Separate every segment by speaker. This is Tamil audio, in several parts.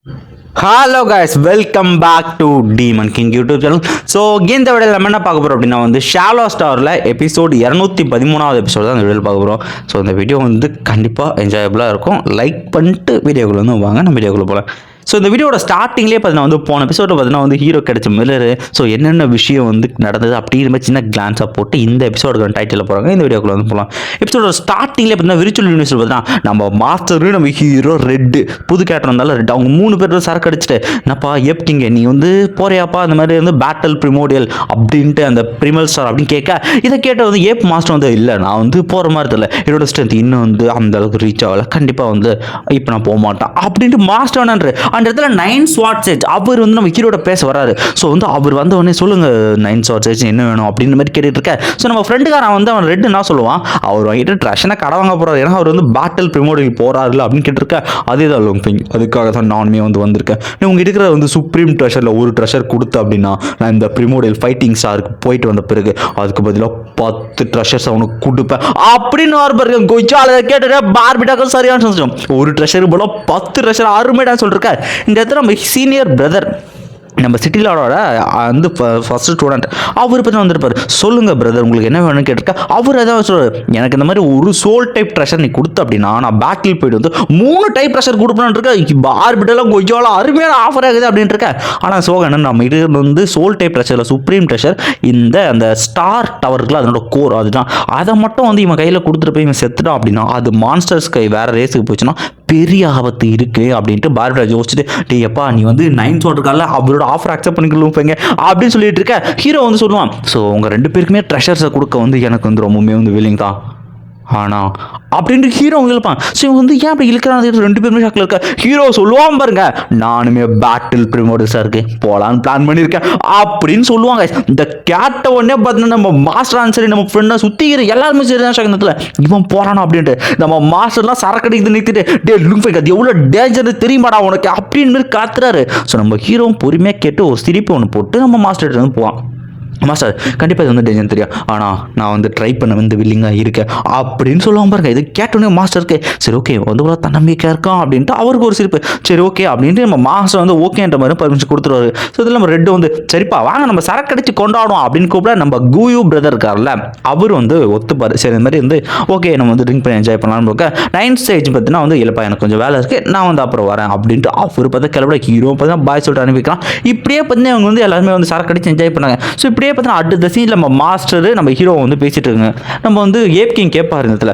Speaker 1: Hello guys, welcome back to demon king YouTube channel. So இந்த வீடியோவில் நம்ம என்ன பார்க்க போகிறோம் அப்படின்னா ஷாலோ ஸ்டாரில் எபிசோடு 213வது எபிசோடு தான் இந்த வீடியோவில் பார்க்க போகிறோம். ஸோ இந்த வீடியோ கண்டிப்பாக என்ஜாயபுளாக இருக்கும். லைக் பண்ணிட்டு வீடியோக்குள்ளே வாங்க, நம்ம வீடியோக்குள்ளே போகலாம். ஸோ இந்த வீடியோட ஸ்டார்டிங்லேயே பார்த்தீங்கன்னா போன எபிசோட பார்த்தீங்கன்னா ஹீரோ கிடைச்ச மில்லரு. ஸோ என்னென்ன விஷயம் நடந்தது அப்படிங்கிற மாதிரி சின்ன கிளான்ஸாக போட்டு இந்த எபிசோடு டைட்டில் போகிறாங்க. இந்த வீடியோக்குள்ள போகலாம். எபிசோட ஸ்டார்டிங்லேயே பார்த்தீங்கன்னா விர்ச்சுவல் யூனிவர்ஸில் பார்த்தீங்கன்னா நம்ம மாஸ்டரு, நம்ம ஹீரோ ரெட்டு, புது கேரக்டர் இருந்தாலும் ரெட், அவங்க 3 பேர் சரக்கு அடிச்சுட்டு என்னப்பா எப்படிங்க நீ போறியாப்பா அந்த மாதிரி பேட்டல் ப்ரிமோடியல் அப்படின்ட்டு அந்த ப்ரிமல் ஸ்டார் அப்படின்னு கேட்க, இதை கேட்ட ஏப் மாஸ்டர் இல்லை நான் போகிற மாதிரி தெரியல, என்னோட ஸ்ட்ரென்த் இன்னும் அந்த அளவுக்கு ரீச் ஆகலை, கண்டிப்பாக இப்போ நான் போக மாட்டேன் அப்படின்ட்டு மாஸ்டர் அந்த இடத்துல 9 ஸ்வாட் சேஜ் அவர் நம்ம ஹீரோட பேச வராரு. ஸோ அவர் வந்த உடனே சொல்லுங்க 9 ஸ்வாட் சேஜ் என்ன வேணும் அப்படின்ற மாதிரி கேட்டுட்டு இருக்க. ஸோ நம்ம ஃப்ரெண்டுக்காரன் அவன் ரெட்டு என்ன சொல்லுவான், அவர் வாங்கிட்டு ட்ரெஷனை கடை வாங்க போறாரு, ஏன்னா அவர் பேட்டில் ப்ரிமோடியல் போறாருல அப்படின்னு கேட்டிருக்க. அதே தான் லோம்பிங், அதுக்காக தான் நானுமே வந்திருக்கேன். நீ உங்க இருக்கிற சுப்ரீம் ட்ரெஷரில் ஒரு ட்ரெஷர் கொடுத்த அப்படின்னா நான் இந்த ப்ரிமோடியல் ஃபைட்டிங் ஸ்டாருக்கு போயிட்டு வந்த பிறகு அதுக்கு பதிலாக 10 ட்ரெஷர்ஸ் அவனுக்கு கொடுப்பேன் அப்படின்னு ஒரு கொய்ச்சால கேட்டு பார்பிட்டாக்க சரியான சொல்லிச்சோம். ஒரு ட்ரெஷருக்கு போல 10 ட்ரெஷர் அருமைடான்னு சொல்லிருக்க. இந்த இடத்துல நம்ம சீனியர் பிரதர் நம்ம சிட்டிலோட ஃபர்ஸ்ட் ஸ்டூடெண்ட் அவர் பற்றி வந்திருப்பார். சொல்லுங்க பிரதர் உங்களுக்கு என்ன வேணும்னு கேட்டிருக்க. அவர் ஏதாவது சொல்றாரு, எனக்கு இந்த மாதிரி ஒரு சோல் டைப் ட்ரெஷர் நீ கொடுத்த அப்படின்னா நான் பேட்டில் போயிட்டு 3 டைப் ட்ரெஷர் கொடுப்பேன்னு இருக்க. பார்பிட்டெல்லாம் கொஞ்சம் அருமையான ஆஃபர் ஆகுது அப்படின்ட்டு இருக்க. ஆனால் சோக என்ன, நம்ம இது சோல் டைப் ட்ரெஷரில் சுப்ரீம் ட்ரெஷர் அந்த ஸ்டார் டவருக்குள்ள அதனோட கோர் அதுதான், அதை மட்டும் இவன் கையில் கொடுத்துட்டு போய் இவன் செத்துட்டான் அப்படின்னா அது மான்ஸ்டர்ஸ் கை வேற ரேஸுக்கு போச்சுன்னா பெரிய ஆபத்து இருக்கு அப்படின்ட்டு பார்பிட்டா யோசிச்சுட்டு, டே எப்பா நீ 9 ஸ்வாட்டுக்கால அவரோட ஆஃபர் அக்செப்ட் பண்ணிக்கலும்ப்பீங்க அப்படின்னு சொல்லிட்டு இருக்க. ஹீரோ சொல்லுவான், ஸோ உங்கள் 2 பேருக்குமே ட்ரெஷர்ஸை கொடுக்க எனக்கு ரொம்பவுமே வில்லிங் தான், ஆனால் அப்படின்ட்டு ஹீரோ இழுப்பான். ஸோ இவங்க ஏன் அப்படி இழுக்கிறாங்க 2 பேருமே ஷாக்கில் இருக்க. ஹீரோ சொல்லுவான் பாருங்க, நானுமே பேட்டில் ப்ரிமோடியல்ஸாக இருக்கேன் போகலான்னு பிளான் பண்ணியிருக்கேன் அப்படின்னு சொல்லுவாங்க. இந்த கேட்ட உடனே பார்த்தீங்கன்னா நம்ம மாஸ்டர் சரி நம்ம ஃப்ரெண்டாக சுற்றிக்கிற எல்லாருமே சரி தான் ஷாக்கில் இவன் போகிறானா அப்படின்ட்டு நம்ம மாஸ்டர்லாம் சரக்கடிக்குது நிறுத்திட்டு, டே லுங்ஃபைக் அது எவ்வளோ டேஞ்சர் தெரியுமாடா உனக்கு அப்படின்னு மாதிரி காத்துறாரு. ஸோ நம்ம ஹீரோவும் பொறுமையாக கேட்டு ஒரு சிரிப்பு ஒன்று போட்டு நம்ம மாஸ்டர் போவான். மாஸ்டர் கண்டிப்பாக இது டேஞ்சர் தெரியும், ஆனால் நான் ட்ரை பண்ண வில்லிங்காக இருக்கேன் அப்படின்னு சொல்லுவாங்க பாருங்க. இது கேட்டோன்னே மாஸ்டருக்கு சரி ஓகே இவ்வளோ தன்னம்பிக்கையாக இருக்கான் அப்படின்ட்டு அவருக்கு ஒரு சிரிப்பு. சரி ஓகே அப்படின்ட்டு நம்ம மாஸ்டர் ஓகேன்ற மாதிரி பர்மிஷன் கொடுத்துருவாரு. ஸோ இதில் நம்ம ரெட்டு சரிப்பா வாங்க நம்ம சரக்கடிச்சு கொண்டாடுவோம் அப்படின்னு கூப்பிட நம்ம கூயூ பிரதர் இருக்கார்ல அவர் ஒத்துப்பார். சரி இந்த மாதிரி ஓகே நம்ம ட்ரிங்க் பண்ணி என்ஜாய் பண்ணலாம்னு போக 9th ஸ்டேஜ் பார்த்தீங்கன்னா இல்லைப்பா எனக்கு கொஞ்சம் வேலை இருக்குது நான் அப்புறம் வரேன் அப்படின்ட்டு அவர் பார்த்தா கிளம்ப ஹீரோ பார்த்தா பாய் சொல்லிட்டு அனுப்பிக்கலாம். இப்படியே பார்த்தீங்கன்னா அவங்க எல்லாருமே சரக்கடிச்சு என்ஜாய் பண்ணாங்க. ஸோ இப்படியே பார்த்தீங்கன்னா அடுத்த சீனில் நம்ம மாஸ்டர் நம்ம ஹீரோ பேசிட்டு இருக்காங்க. நம்ம ஏப் கிங் கேட்பாரு இந்த இடத்துல,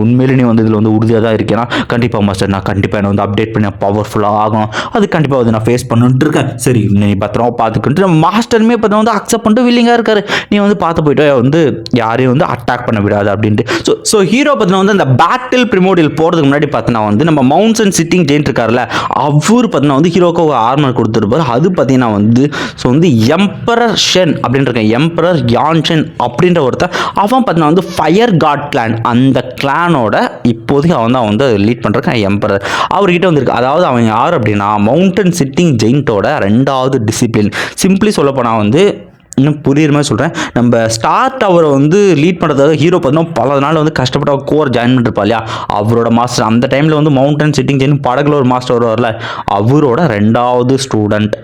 Speaker 1: உண்மையிலே நீ இதில் உறுதியாக தான் இருக்கேன்னா கண்டிப்பாக மாஸ்டர் நான் கண்டிப்பாக என்ன அப்டேட் பண்ணி பவர்ஃபுல்லாக ஆகணும், அது கண்டிப்பாக நான் ஃபேஸ் பண்ணிட்டு இருக்கேன். சரி நீ பத்திரமா பார்த்துக்கிட்டு நம்ம மாஸ்டருமே பார்த்தா அக்செப்ட் பண்ணிட்டு வில்லிங்காக இருக்காரு. நீ பார்த்து போயிட்டு யாரையும் அட்டாக் பண்ண விடாது அப்படின்ட்டு. ஸோ ஹீரோ பார்த்தீங்கன்னா அந்த பேட்டில் ப்ரிமோடியல் போகிறதுக்கு முன்னாடி பார்த்தீங்கன்னா நம்ம மவுண்டன் சிட்டிங் ஜெயின்ட் இருக்காருல்ல அவர் பார்த்தீங்கன்னா ஹீரோக்கு ஒரு ஆர்மர் கொடுத்துருப்பாரு. அது பார்த்தீங்கன்னா எம்பரர் ஷென் அப்படின்ற எம்பரர் யான்ஷன் அப்படின்ற ஒருத்தர் அவன் பார்த்தீங்கன்னா ஃபயர் காட் கிளான் அந்த கிளானோட இப்போதைக்கு அவன் தான் லீட் பண்ணுறான் எம்பரர். அவர்கிட்ட இருக்கு. அதாவது அவன் யார் அப்படின்னா மவுண்டன் சிட்டிங் ஜெயின்ட்டோட 2வது டிசிப்ளின். சிம்பிளி சொல்லப்போனால் இன்னும் புரியுற மாதிரி சொல்கிறேன், நம்ம ஸ்டார் டவரை லீட் பண்ணுறதுக்காக ஹீரோ பார்த்தீங்கன்னா பல நாள் கஷ்டப்பட்டு அவர் கோர் ஜாயின் பண்ணிருப்பா இல்லையா அவரோட மாஸ்டர். அந்த டைமில் மவுண்டன் சிட்டிங் ஜெயின் படகுல ஒரு மாஸ்டர் வருவார்ல அவரோட 2வது ஸ்டூடெண்ட்.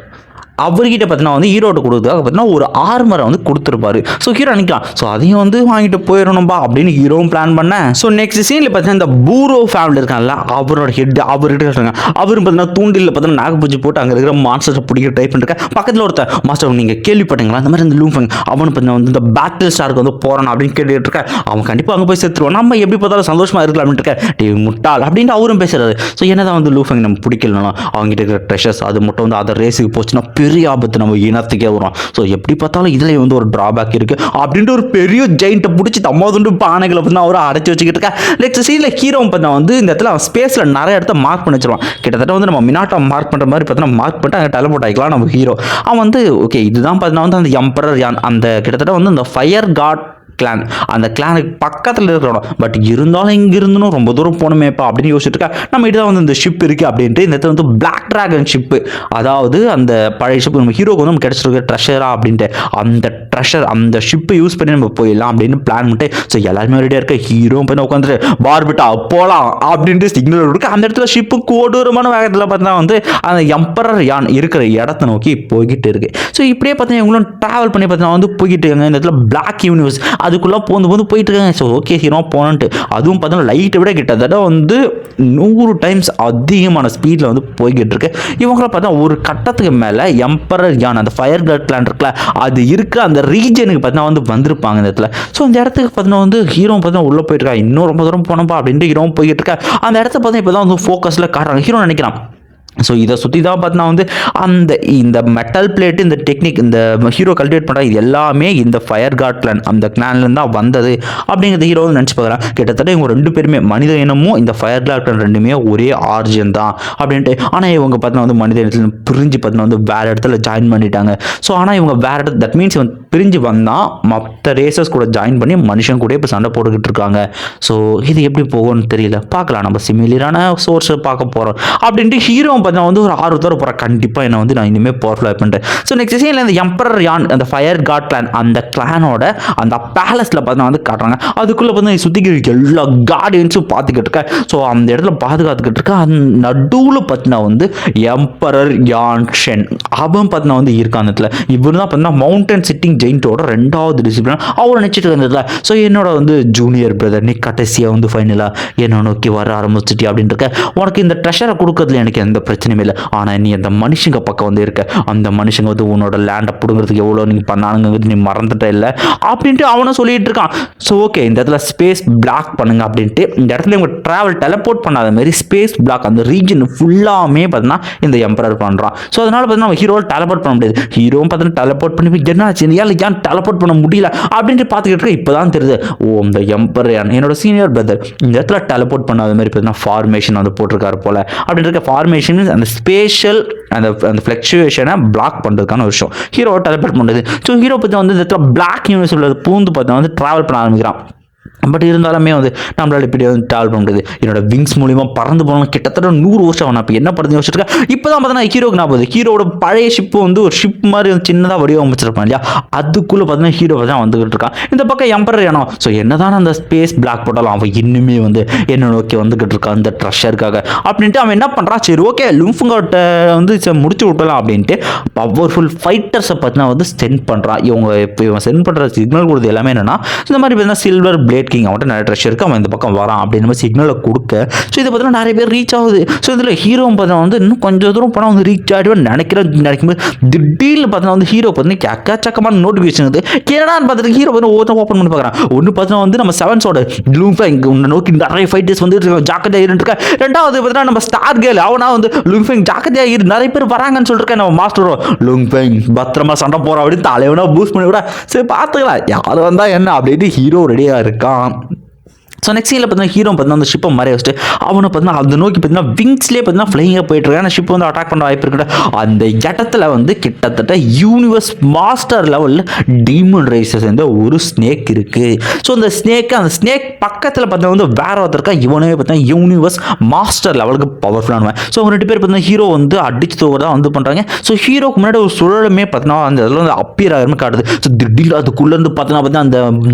Speaker 1: அவர்கிட்ட பார்த்தீங்கன்னா ஹீரோட்ட கொடுத்ததுக்காக பார்த்தீங்கன்னா ஒரு ஆர்மரை கொடுத்துருப்பாரு. ஸோ ஹீரோ நினைக்கலாம் ஸோ அதையும் வாங்கிட்டு போயிடணும்பா அப்படின்னு ஹீரோவும் பிளான் பண்ணேன். ஸோ நெக்ஸ்ட் சீனில் பார்த்தீங்கன்னா இந்த பூரோ ஃபேமிலி இருக்காங்கல்ல அவரோட ஹெட் அவர்கிட்ட சொல்கிறாங்க. அவரும் பார்த்தீங்கன்னா தூண்டில் பார்த்தீங்கன்னா நாகப்பூச்சி போட்டு அங்கே இருக்கிற மாஸ்டரை பிடிக்க ட்ரை பண்ணிருக்கேன். பக்கத்தில் ஒருத்தர் மாஸ்டர் நீங்கள் கேள்விப்பட்டீங்களா இந்த மாதிரி இந்த லூஃபங் அவனு பார்த்தீங்கன்னா இந்த பேட்டில் ஸ்டாருக்கு போகிறான் அப்படின்னு கேட்டுட்டு இருக்கேன். அவன் கண்டிப்பாக அங்கே போய் செத்துருவான், நம்ம எப்படி பார்த்தாலும் சந்தோஷமாக இருக்கலாம் அப்படின்ட்டு இருக்கேன். முட்டாள் அப்படின்ட்டு அவரும் பேசுறாரு. ஸோ என்னதான் லூஃபங் நம்ம பிடிக்கலனா அவங்ககிட்ட இருக்கிற ட்ரெஷர்ஸ் அது மட்டும் அதை ரேஸுக்கு போச்சுன்னா பெரிய ஆபத்து நம்ம இனத்துக்கே வரும். ஸோ எப்படி பார்த்தாலும் இதில் ஒரு டிராபேக் இருக்கு அப்படின்ட்டு ஒரு பெரிய ஜெயிண்ட்டை பிடிச்சி தம்மாதுண்டு பானைகளை அவரை அடைச்சி வச்சுக்கிட்டு இருக்கேன். நெக்ஸ்ட் சீனில் ஹீரோ பார்த்தா இந்த இடத்துல அவன் ஸ்பேஸில் நிறைய இடத்த மார்க் பண்ணி வச்சிருவான். கிட்டத்தட்ட நம்ம மினாட்டா மார்க் பண்ணுற மாதிரி பார்த்தீங்கன்னா மார்க் பண்ணிட்டு அங்கே டெலபோர்ட் ஆகிக்கலாம் நம்ம ஹீரோ. அவன் ஓகே இதுதான் பார்த்தீங்கன்னா அந்த எம்பரர் யான் அந்த கிட்டத்தட்ட அந்த ஃபயர் காட் கிளான், அந்த கிளானுக்கு பக்கத்தில் இருக்கிறோம். பட் இருந்தாலும் இங்கே இருந்தும் ரொம்ப தூரம் போகணுமேப்பா அப்படின்னு யோசிச்சுட்டு இருக்கா. நம்ம கிட்ட தான் வந்து இந்த ஷிப் இருக்குது அப்படின்ட்டு இந்த இடத்துல வந்து பிளாக் ட்ராகன் ஷிப்பு, அதாவது அந்த பழைய ஷிப் நம்ம ஹீரோக்கு வந்து நம்ம கிடச்சிருக்க ட்ரெஷரா அப்படின்ட்டு அந்த ட்ரெஷர் அந்த ஷிப்பை யூஸ் பண்ணி நம்ம போயிடலாம் அப்படின்னு பிளான் பண்ணிட்டு ஸோ எல்லாருமே ரெடியாக இருக்க. ஹீரோ பண்ணி உட்காந்துட்டு பார்பிட்டா போகலாம் அப்படின்ட்டு சிக்னல் இருக்கு. அந்த இடத்துல ஷிப்பு கொடூரமான வேகத்தில் பார்த்தீங்கன்னா வந்து அந்த எம்பரர் யான் இருக்கிற இடத்த நோக்கி போய்கிட்டு இருக்கு. ஸோ இப்படியே பார்த்தீங்கன்னா இவங்களும் ட்ராவல் பண்ணி பார்த்தீங்கன்னா வந்து போய்கிட்டு இருக்காங்க. இந்த இடத்துல பிளாக் யூனிவர்ஸ் அதுக்குள்ளே போந்து போயிட்டு இருக்காங்க. ஸோ ஓகே ஹீரோ போனன்ட்டு அதுவும் பார்த்தீங்கன்னா லைட்டை விட கிட்டத்தட்ட வந்து 100 டைம்ஸ் அதிகமான ஸ்பீடில் வந்து போய்கிட்டு இருக்கு. இவங்கள பார்த்தா ஒரு கட்டத்துக்கு மேலே எம்பரர் யான் அந்த ஃபயர் காட் கிளான் இருக்குல்ல அது இருக்க அந்த ரீஜனுக்கு பார்த்தீங்கன்னா வந்து வந்திருப்பாங்க இந்த இடத்துல. ஸோ இந்த இடத்துக்கு பார்த்தீங்கன்னா வந்து ஹீரோ பார்த்தீங்கன்னா உள்ளே போயிட்டு இருக்கா. இன்னும் ரொம்ப தூரம் போனப்பா அப்படின்ட்டு ஹீரோ போய்கிட்டு இருக்கா. அந்த இடத்த பார்த்தா இப்போ தான் வந்து ஃபோக்கஸில் காட்டுறாங்க. ஹீரோ நினைக்கிறான். ஸோ இதை சுற்றி தான் பார்த்தீங்கன்னா வந்து இந்த மெட்டல் பிளேட்டு இந்த டெக்னிக் இந்த ஹீரோ கல்டிவேட் பண்ணுற இது எல்லாமே இந்த ஃபயர் காட் கிளான் அந்த கிளான்லேருந்து தான் வந்தது அப்படிங்கிறது ஹீரோ வந்து நினச்சி பார்க்குறான். கிட்டத்தட்ட இவங்க 2 பேருமே மனித இனமும் இந்த ஃபயர் காட் கிளான் 2மே ஒரே ஆரிஜின் தான் அப்படின்ட்டு. ஆனால் இவங்க பார்த்தீங்கன்னா வந்து மனித இனத்தில் பிரிஞ்சு பார்த்தீங்கன்னா வந்து வேறு இடத்துல ஜாயின் பண்ணிட்டாங்க. ஸோ ஆனால் இவங்க வேறு இடத்துல தட் மீன்ஸ் இவன் பிரிஞ்சு வந்தால் மற்ற ரேசஸ் கூட ஜாயின் பண்ணி மனுஷன் கூட இப்போ சண்டை போட்டுக்கிட்டு இருக்காங்க. ஸோ இது எப்படி போகும்னு தெரியல, பார்க்கலாம். நம்ம சிமிலரான சோர்ஸை பார்க்க போகிறோம் அப்படின்ட்டு ஹீரோ பார்த்தா வந்து ஒரு ஆர்வத்தோட போகிறேன். கண்டிப்பாக என்ன வந்து நான் இனிமேல் பவர்ஃபுல்லாக பண்ணுறேன். ஸோ நெக்ஸ்ட் சீனில் இந்த எம்பரர் யான் அந்த ஃபயர் காட் கிளான் அந்த கிளானோட அந்த பேலஸில் பார்த்தா வந்து காட்டுறாங்க. அதுக்குள்ளே பார்த்தா சுற்றிக்கிட்டு எல்லா கார்டியன்ஸும் பார்த்துக்கிட்டு இருக்கேன். ஸோ அந்த இடத்துல பாதுகாத்துக்கிட்டு இருக்கேன். அந்த நடுவில் பார்த்தீங்கன்னா வந்து எம்பரர் யான் ஷென் அவன் பார்த்தீங்கன்னா வந்து இருக்கான். அந்த இடத்துல இவர் தான் பார்த்தீங்கன்னா மவுண்டன் சிட்டிங் ஜெயின்ட்டோட 2வது டிசிப்ளின் அவர் நினச்சிட்டு இருந்ததுல. ஸோ என்னோட வந்து ஜூனியர் பிரதர் நீ கடைசியாக வந்து ஃபைனலாக என்ன நோக்கி வர ஆரம்பிச்சிட்டி அப்படின்னு இருக்க. உனக்கு இந்த ட்ரெஷரை கொடுக்கறதுல எனக்கு எந்த பிரச்சனையும் இல்லை. ஆனால் நீ அந்த மனுஷங்க பக்கம் வந்து இருக்க. அந்த மனுஷங்க வந்து உன்னோட லேண்டை பிடுங்கிறதுக்கு எவ்வளோ நீங்கள் பண்ணானுங்கிறது நீ மறந்துட்ட இல்லை அப்படின்ட்டு அவனும் சொல்லிட்டு இருக்கான். ஸோ ஓகே இந்த இடத்துல ஸ்பேஸ் பிளாக் பண்ணுங்க அப்படின்ட்டு இந்த இடத்துல இவங்க ட்ராவல் டெலப்போர்ட் பண்ணாத மாதிரி ஸ்பேஸ் பிளாக் அந்த ரீஜன் ஃபுல்லாமே பார்த்தீங்கன்னா இந்த எம்பரர் பண்ணுறான். ஸோ அதனால பார்த்தீங்கன்னா ஹீரோ டெலப்போர்ட் பண்ண முடியாது. ஹீரோவும் பார்த்தீங்கன்னா டெலப்போர்ட் பண்ணி என்ன ஆச்சு ஏன் டெலப்போர்ட் பண்ண முடியல அப்படின்ட்டு பார்த்துக்கிட்டு இருக்க. இப்போ தான் தெரியுது ஓ இந்த எம்பரர் என்னோட சீனியர் பிரதர் இந்த இடத்துல டெலப்போர்ட் பண்ணாத மாதிரி பார்த்தீங்கன்னா ஃபார்மேஷன் வந்து போட்டிருக்காரு போல அப்படின்ற இருக்க. ஃபார்மேஷன் அந்த ஸ்பேஷியல் அந்த ஃப்ளக்சுவேஷனை பிளாக் பண்ணுறதுக்கான ஒரு விஷயம் ஹீரோ டெலப்போர்ட் பண்ணுறது. ஸோ ஹீரோ பற்றி வந்து இந்த இடத்துல பிளாக் யூனிவர்ஸ் உள்ளது பூந்து பார்த்தா வந்து ட்ராவல் பண்ண ஆரம்பிக்கிறான். பட் இருந்தாலுமே வந்து நம்மளால் இப்படி வந்து ட்ராவல் பண்ண முடியாது. என்னோட விங்ஸ் மூலிமா பறந்து போகணும். கிட்டத்தட்ட 100 வருஷம் நான் இப்போ என்ன பறந்து யோசிச்சிருக்கேன். இப்போ தான் பார்த்தீங்கன்னா ஹீரோக்கு நான் போகுது. ஹீரோட பழைய ஷிப்பு வந்து ஒரு ஷிப் மாதிரி வந்து சின்னதாக வடிவமைச்சிருப்பான் இல்லையா, அதுக்குள்ளே பார்த்தீங்கன்னா ஹீரோ தான் வந்துகிட்டு இருக்கான். இந்த பக்கம் எம்பரர் ஏனோ ஸோ என்னதான் அந்த ஸ்பேஸ் பிளாக் போட்டாலும் அவன் இன்னுமே வந்து என்ன நோக்கி வந்துகிட்டு இருக்கான் அந்த ட்ரெஷருக்காக அப்படின்ட்டு அவன் என்ன பண்ணுறான். சரி ஓகே லும்ஃபுங்கோட்ட வந்து முடிச்சு விட்டலாம் அப்படின்ட்டு பவர்ஃபுல் ஃபைட்டர்ஸை பார்த்தீங்கன்னா வந்து சென்ட் பண்ணுறான். இப்போ இவன் சென்ட் பண்ணுற சிக்னல் கொடுத்து எல்லாமே என்னன்னா இந்த மாதிரி பார்த்தீங்கன்னா சில்வர் பிளேட் கிங் அவன்கிட்ட நிறைய ட்ரெஷர் இருக்குது, அவன் இந்த பக்கம் வரான் அப்படின்னு மாதிரி சிக்னலை கொடுக்க. ஸோ இதை பார்த்தீங்கன்னா நிறைய பேர் ரீச் ஆகுது. ஸோ இதில் ஹீரோ பார்த்தா வந்து இன்னும் கொஞ்சம் தூரம் போனால் வந்து ரீச் ஆகிடுவேன் நினைக்கும்போது திடீர்னு பார்த்தீங்கன்னா வந்து ஹீரோ பார்த்தீங்கன்னா எக்கச்சக்கமான நோட்டிஃபிகேஷன் இருக்குது. என்னடான்னு பார்த்துட்டு ஹீரோ வந்து ஒவ்வொரு ஓப்பன் பண்ணி பார்க்குறான். ஒன்று பார்த்தீங்கன்னா வந்து நம்ம 7ஸோட லூம்ஃபெங் உன்னை நோக்கி நிறைய ஃபைட்டர்ஸ் வந்துட்டு இருக்காங்க, ஜாக்கிரதையாக இருந்துருக்கேன். 2வது பார்த்தீங்கன்னா நம்ம ஸ்டார் கேல் அவனா வந்து லூம்ஃபெங் ஜாக்கிரதையாக இரு நிறைய பேர் வராங்கன்னு சொல்லிருக்கேன். நம்ம மாஸ்டரோ லூம்ஃபெங் பத்திரமா சண்டை போகிறோம் அப்படின்னு தலைவனா பூஸ்ட் பண்ணி விட. சரி பார்த்துக்கலாம் யார் வந்தால் என்ன அப்படின்ட்டு ஹீரோ ரெடியாக இருக்கான். ஸோ நெக்ஸ்ட் சீனில் பார்த்தீங்கன்னா ஹீரோ பார்த்தீங்கன்னா அந்த ஷிப்பை மறைய வச்சுட்டு அவனை பார்த்தீங்கன்னா அதை நோக்கி பார்த்தீங்கன்னா விங்ஸ்லேயே பார்த்தீங்கன்னா ஃப்ளைங்காக போயிட்டு இருக்கான். ஷிப் வந்து அட்டாக் பண்ண வாய்ப்பு இருக்குது. அந்த இடத்துல வந்து கிட்டத்தட்ட யூனிவர்ஸ் மாஸ்டர் லெவலில் டீமன் ரைசஸ் என்ற ஒரு ஸ்னேக் இருக்குது. ஸோ அந்த ஸ்னேக் பக்கத்தில் பார்த்தீங்கன்னா வந்து வேற ஒருத்தருக்கா இவனே பார்த்தீங்கன்னா யூனிவர்ஸ் மாஸ்டர் லெவலுக்கு பவர்ஃபுல்லானவன். ஸோ அவங்க 2 பேர் பார்த்தீங்கன்னா ஹீரோ வந்து அடிச்சு தோறதா வந்து பண்ணுறாங்க. ஸோ ஹீரோக்கு முன்னாடி ஒரு சுழலுமே பார்த்தீங்கன்னா அந்த இதில் வந்து அப்பியர் ஆகிற காட்டுது. ஸோ திடீர்னு அதுக்குள்ளேருந்து பார்த்தீங்கன்னா அந்த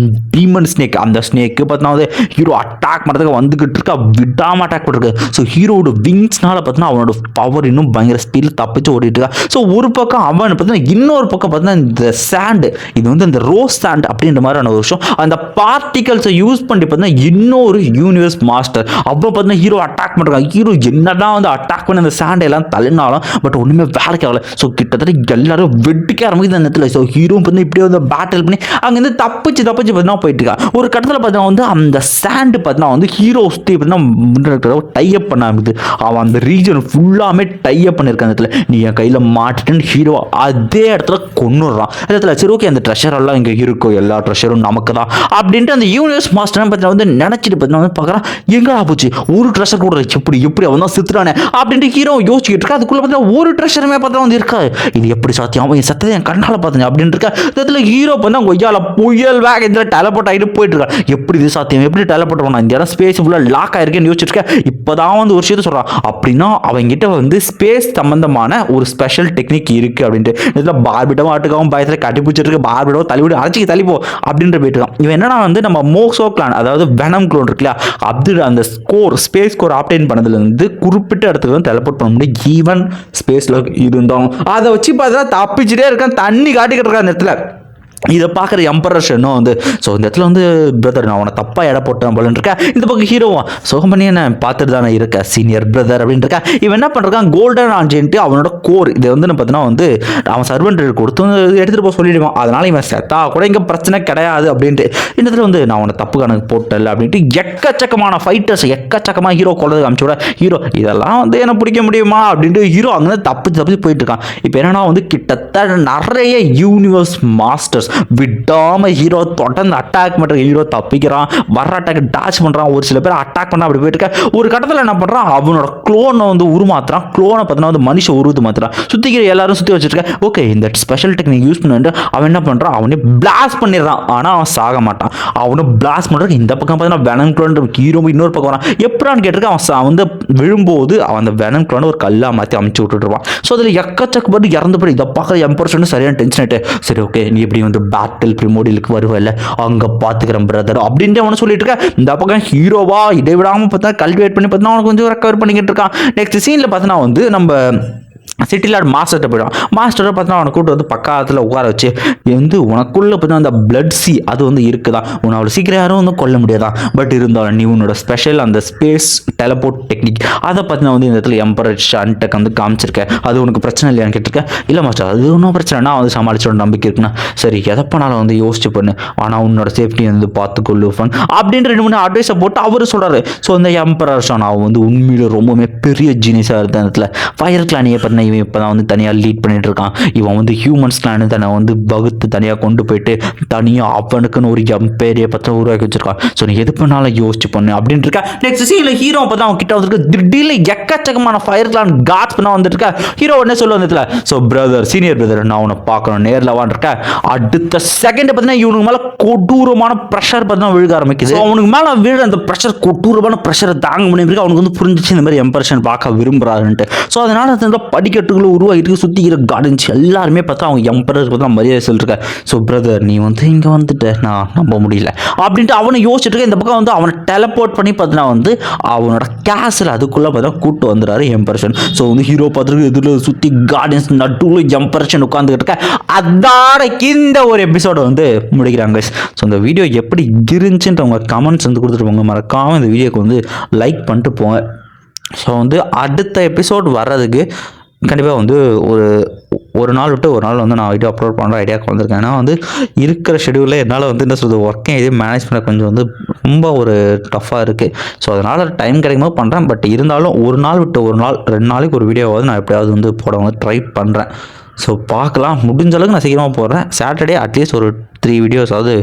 Speaker 1: டீமன் ஸ்னேக் அந்த ஸ்னேக்கு பார்த்தீங்கன்னா வந்து ஹீரோ அட்டாக் பண்ணுறதுக்கு வந்துகிட்டு இருக்கா, விடாமல் அட்டாக் பண்ணிருக்கு. ஸோ ஹீரோட விங்ஸ்னால பார்த்தீங்கன்னா அவனோட பவர் இன்னும் பயங்கர ஸ்பீடில் தப்பிச்சு ஓடிட்டு இருக்கா. ஸோ ஒரு பக்கம் அவன் பார்த்தீங்கன்னா இன்னொரு பக்கம் பார்த்தீங்கன்னா இந்த சாண்டு இது வந்து அந்த ரோஸ் சாண்ட் அப்படின்ற மாதிரியான ஒரு விஷயம் அந்த பார்ட்டிகல்ஸை யூஸ் பண்ணி பார்த்தீங்கன்னா இன்னொரு யூனிவர்ஸ் மாஸ்டர் அவ்வளோ பார்த்தீங்கன்னா ஹீரோ அட்டாக் பண்ணுறாங்க. ஹீரோ என்னதான் வந்து அட்டாக் பண்ணி அந்த சாண்டை எல்லாம் தள்ளினாலும் பட் ஒன்றுமே வேலைக்கு ஆகலை. ஸோ கிட்டத்தட்ட எல்லாரும் வெட்டிக்க ஆரம்பிக்குது அந்த இடத்துல. ஸோ ஹீரோ பார்த்தீங்கன்னா இப்படியே வந்து பேட்டில் பண்ணி அங்கேருந்து தப்பிச்சு பார்த்தீங்கன்னா போயிட்டு இருக்கா. ஒரு கட்டத்தில் பார்த்தீங்கன்னா வந்து அந்த லேண்டு பார்த்தீங்கன்னா வந்து ஹீரோ சுற்றி பார்த்தீங்கன்னா டைப் பண்ண ஆரம்பிக்குது. அவன் அந்த ரீஜன் ஃபுல்லாமே டைப் பண்ணியிருக்கான். அந்த இடத்துல நீ என் கையில் மாட்டிட்டுன்னு ஹீரோ அதே இடத்துல கொன்னுடுறான். அந்த இடத்துல சரி ஓகே அந்த ட்ரெஷர் எல்லாம் இங்கே இருக்கும், எல்லா ட்ரெஷரும் நமக்கு தான் அப்படின்ட்டு அந்த யூனிவர்ஸ் மாஸ்டர் பார்த்தீங்கன்னா வந்து நினச்சிட்டு பார்த்தீங்கன்னா வந்து பார்க்குறான், எங்கடா போச்சு ஒரு ட்ரெஷர் கூட எப்படி அவன் தான் சித்துறானே அப்படின்ட்டு ஹீரோ யோசிச்சுட்டு இருக்கா. அதுக்குள்ள பார்த்தீங்கன்னா ஒரு ட்ரெஷருமே பார்த்தா வந்து இருக்கா. இது எப்படி சாத்தியம், அவன் சத்தத்தை என் கண்ணால் பார்த்தேன் அப்படின்னு இருக்கா. இதில் ஹீரோ பார்த்தா கொய்யால புயல் வேகத்தில் டெலபோர்ட் ஆகிட்டு போயிட்டு இருக்கா. எப்படி இது சாத்தியம், எப்படி டெலபோர்ட் பண்ணா, இந்த இடம் ஸ்பேஸ் ஃபுல்லாக லாக் ஆயிருக்கேன்னு யோசிச்சிருக்கேன். இப்போதான் வந்து ஒரு விஷயத்தை சொல்கிறான். அப்படின்னா அவங்ககிட்ட வந்து ஸ்பேஸ் சம்பந்தமான ஒரு ஸ்பெஷல் டெக்னிக் இருக்குது அப்படின்ட்டு. இதில் பார்பிடம் ஆட்டுக்காவும் பயத்தில் கட்டி பிடிச்சிட்டு இருக்கு. பார்பிடம் தள்ளிவிடு அரைச்சிக்கு தள்ளிப்போ அப்படின்ற போயிட்டு இருக்கான். இவன் என்னன்னா வந்து நம்ம மோக்ஸோ கிளான் அதாவது வெனம் க்ளோன் இருக்குல்ல, அது அந்த ஸ்பேஸ் ஸ்கோர் ஆப்டைன் பண்ணதுலேருந்து குறிப்பிட்ட இடத்துக்கு வந்து டெலபோர்ட் பண்ண முடியும். ஈவன் ஸ்பேஸில் இருந்தோம் அதை வச்சு பார்த்தா தப்பிச்சுட்டே இருக்கான், தண்ணி காட்டிக்கிட்டு இருக்கான் அந்த இடத்துல. இதை பார்க்குற எம்பரர் ஷென்னும் வந்து ஸோ இந்த இடத்துல வந்து பிரதர் நான் அவனை தப்பாக இடம் போட்டேன் போலன்னு இருக்கேன். இந்த பக்கம் ஹீரோவா சோகமணி என்ன பார்த்துட்டு தானே இருக்க சீனியர் பிரதர் அப்படின்னு இருக்கா. இவன் என்ன பண்ணுறான், கோல்டன் ஆன்ஜின்ட்டு அவனோட கோர் இதை வந்து பார்த்தீங்கன்னா வந்து அவன் சர்வெண்ட் கொடுத்து எடுத்துகிட்டு போக சொல்லிடுவான். அதனால் இவன் செத்தா கூட இங்கே பிரச்சனை கிடையாது அப்படின்ட்டு. இந்த இடத்துல வந்து நான் அவனை தப்பு கணக்கு போட்டல அப்படின்ட்டு எக்கச்சக்கமான ஃபைட்டர்ஸ் எக்கச்சக்கமாக ஹீரோ கொள்ளது அனுப்பிச்சோட ஹீரோ இதெல்லாம் வந்து என்ன பிடிக்க முடியுமா அப்படின்ட்டு ஹீரோ அங்கே தப்பிச்சு போயிட்டு இருக்கான். இப்போ என்னன்னா வந்து கிட்டத்தட்ட நிறைய யூனிவர்ஸ் மாஸ்டர்ஸ் விடாம ஹீரோ தொடர்ந்து அட்டாக் பண்ற, ஹீரோ தப்பிக்கிறான், வர்ற அட்டாக் டாச் பண்றான், ஒரு சில பேர் அட்டாக் பண்ண அப்படி போயிட்டு இருக்க. ஒரு கட்டத்தில் என்ன பண்றான், அவனோட க்ளோனை வந்து உருமாத்துறான். க்ளோனை பார்த்தீங்கன்னா வந்து மனுஷ உருவத்து மாத்துறான். சுத்திக்கிற எல்லாரும் சுத்தி வச்சிருக்க. ஓகே இந்த ஸ்பெஷல் டெக்னிக் யூஸ் பண்ணிட்டு அவன் என்ன பண்றான், அவனே பிளாஸ்ட் பண்ணிடுறான். ஆனா அவன் சாக மாட்டான். அவனை பிளாஸ்ட் பண்றான். இந்த பக்கம் பார்த்தீங்கன்னா வெனம் க்ளோன் ஹீரோ இன்னொரு பக்கம் வரான். எப்படான்னு கேட்டிருக்க, அவன் வந்து விழும்போது அவன் அந்த வெனம் க்ளோனை ஒரு கல்லா மாற்றி அமைச்சு விட்டுருவான். ஸோ அதில் எக்கச்சக்கப்பட்டு இறந்து போய் இதை பார்க்க எம்பர்சன் சரியான டென்ஷன் ஆகிட்டு சரி ஓகே நீ எப்படி வந்து பேட்டில் ப்ரிமோடியலுக்கு வருவல்ல அங்கே பார்த்துக்கிறேன் பிரதர் அப்படின்ட்டு அவனை சொல்லிட்டு இருக்கேன். இந்த பக்கம் ஹீரோவா இதை விடாமல் பார்த்தா கல்டிவேட் பண்ணி பார்த்தா அவனுக்கு கொஞ்சம் ரெக்கவர் பண்ணிக்கிட்டு இருக்கான். நெக்ஸ்ட் சீனில் பார்த்தீங்கன்னா வந்து நம்ம சிட்டிலாட் மாஸ்டர்கிட்ட போயிடும். மாஸ்டரை பார்த்தா அவனை கூட்டு வந்து பக்கத்தில் உட்கார வச்சு வந்து உனக்குள்ளே பார்த்தீங்கன்னா அந்த பிளட் சி அது வந்து இருக்குதான், உன்னை அவ்வளோ சீக்கிரம் யாரும் வந்து கொல்ல முடியாதான், பட் இருந்தாலும் நீ உன்னோட ஸ்பெஷல் அந்த ஸ்பேஸ் டெலபோர்ட் டெக்னிக் அதை பார்த்தீங்கன்னா வந்து இந்த இடத்துல எம்பரர் ஷான்டக் வந்து காமிச்சிருக்கேன். அது உனக்கு பிரச்சனை இல்லையான்னு கேட்டிருக்கேன். இல்லை மாஸ்டர் அது ஒன்றும் பிரச்சனைனா வந்து சமாளிச்சோட நம்பிக்கை இருக்குன்னா சரி எதை பண்ணாலும் வந்து யோசிச்சு பண்ணு, ஆனால் உன்னோட சேஃப்டி வந்து பார்த்துக்கொள்ளு ஃபன் அப்படின்ற 2-3 அட்வைஸை போட்டு அவர் சொல்கிறாரு. ஸோ இந்த எம்பரர் ஷான் அவன் வந்து உண்மையில ரொம்பவுமே பெரிய ஜீனியஸாக இருந்த இடத்துல ஃபயர் கிளானியை பண்ண இவன் இப்போ தான் வந்து தனியாக லீட் பண்ணிட்டு இருக்கான். இவன் வந்து ஹியூமன்ஸ் கிளானு தன்னை வந்து வகுத்து தனியாக கொண்டு போயிட்டு தனியாக அவனுக்குன்னு ஒரு எம்பேரியை பற்றி உருவாக்கி வச்சிருக்கான். ஸோ நீ எது பண்ணாலும் யோசிச்சு பண்ணு அப்படின்ட்டு இருக்கா. நெக்ஸ்ட் சீனில் ஹீரோ அப்போ தான் அவன் கிட்ட வந்துருக்கு. திடீர்னு எக்கச்சக்கமான ஃபயர் கிளான் காட்ஸ் பண்ண வந்துருக்கா. ஹீரோ உடனே சொல்ல வந்துருக்கல, ஸோ பிரதர் சீனியர் பிரதர் நான் உன்னை பார்க்கணும் நேரில் வான்ருக்கேன். அடுத்த செகண்ட் பார்த்தீங்கன்னா இவனுக்கு மேலே கொடூரமான ப்ரெஷர் பார்த்தீங்கன்னா விழுக ஆரம்பிக்குது. அவனுக்கு மேலே விழுற அந்த ப்ரெஷர் கொடூரமான ப்ரெஷரை தாங்க முடியும். அவனுக்கு வந்து புரிஞ்சிச்சு இந்த மாதிரி எம்பர்ஷன் பார்க்க விரும்புகிறாருன்ட்டு. ஸோ அதனால படிக்கட்டுகளை உருவாகிட்டு சுற்றிக்கிற கார்டன்ஸ் எல்லாருமே பார்த்தா அவங்க எம்பரருக்கு பார்த்தா மரியாதை சொல்லிருக்க. ஸோ பிரதர் நீ வந்து இங்கே வந்துட்டு நான் நம்ப முடியல அப்படின்ட்டு அவனை யோசிச்சுட்டு இருக்க. இந்த பக்கம் வந்து அவனை டெலபோர்ட் பண்ணி பார்த்தீங்கன்னா வந்து அவனோட கேஸில் அதுக்குள்ளே பார்த்தா கூட்டு வந்துடுறாரு எம்பர்ஷன். ஸோ வந்து ஹீரோ பார்த்துருக்கு எதில் சுற்றி கார்டன்ஸ் நடுவில் எம்பர்ஷன் உட்காந்துக்கிட்டு இருக்க. அதோட இந்த ஒரு எபிசோடை வந்து முடிக்கிறாங்க. ஸோ இந்த வீடியோ எப்படி இருந்துச்சுன்ற உங்கள் கமெண்ட்ஸ் வந்து கொடுத்துட்டு போங்க. மறக்காமல் இந்த வீடியோக்கு வந்து லைக் பண்ணிட்டு போங்க. ஸோ வந்து அடுத்த எபிசோட் வர்றதுக்கு கண்டிப்பாக வந்து ஒரு நாள் விட்டு ஒரு நாள் வந்து நான் வீடியோ அப்லோட் பண்ணுற ஐடியாவுக்கு வந்திருக்கேன். ஏன்னா வந்து இருக்கிற ஷெடியூலில் என்னால் வந்து என்ன சொல்கிறது ஒர்க்கையும் எதையும் மேனேஜ் பண்ண கொஞ்சம் வந்து ரொம்ப ஒரு டஃப்பாக இருக்குது. ஸோ அதனால் டைம் கிடைக்கும்போது பண்ணுறேன். பட் இருந்தாலும் ஒரு நாள் விட்டு ஒரு நாள் 2 நாளைக்கு ஒரு வீடியோவாவது நான் எப்படியாவது வந்து போட வந்து ட்ரை பண்ணுறேன். ஸோ பார்க்கலாம், முடிஞ்ச அளவுக்கு நான் சீக்கிரமாக போடுறேன். சாட்டர்டே அட்லீஸ்ட் ஒரு 3 வீடியோஸாவது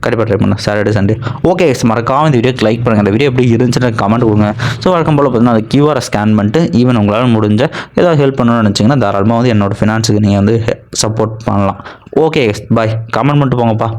Speaker 1: கண்டிப்பாக ட்ரை பண்ணேன் சாட்டர்டே சண்டே. ஓகே மறக்காமல் இந்த வீடியோக்கு லைக் பண்ணுங்கள். இந்த வீடியோ எப்படி இருந்துச்சுன்னு கமெண்ட் கொடுங்க. ஸோ வழக்கம் போல் பார்த்தீங்கன்னா அந்த கியூஆரை ஸ்கேன் பண்ணிட்டு ஈவன் உங்களால் முடிஞ்ச ஏதாவது ஹெல்ப் பண்ணணும்னு நினச்சிங்கன்னா தாராளமாக வந்து என்னோடய ஃபினான்ஸுக்கு நீங்கள் வந்து சப்போர்ட் பண்ணலாம். ஓகே பாய், கமெண்ட் பண்ணிட்டு போங்கப்பா.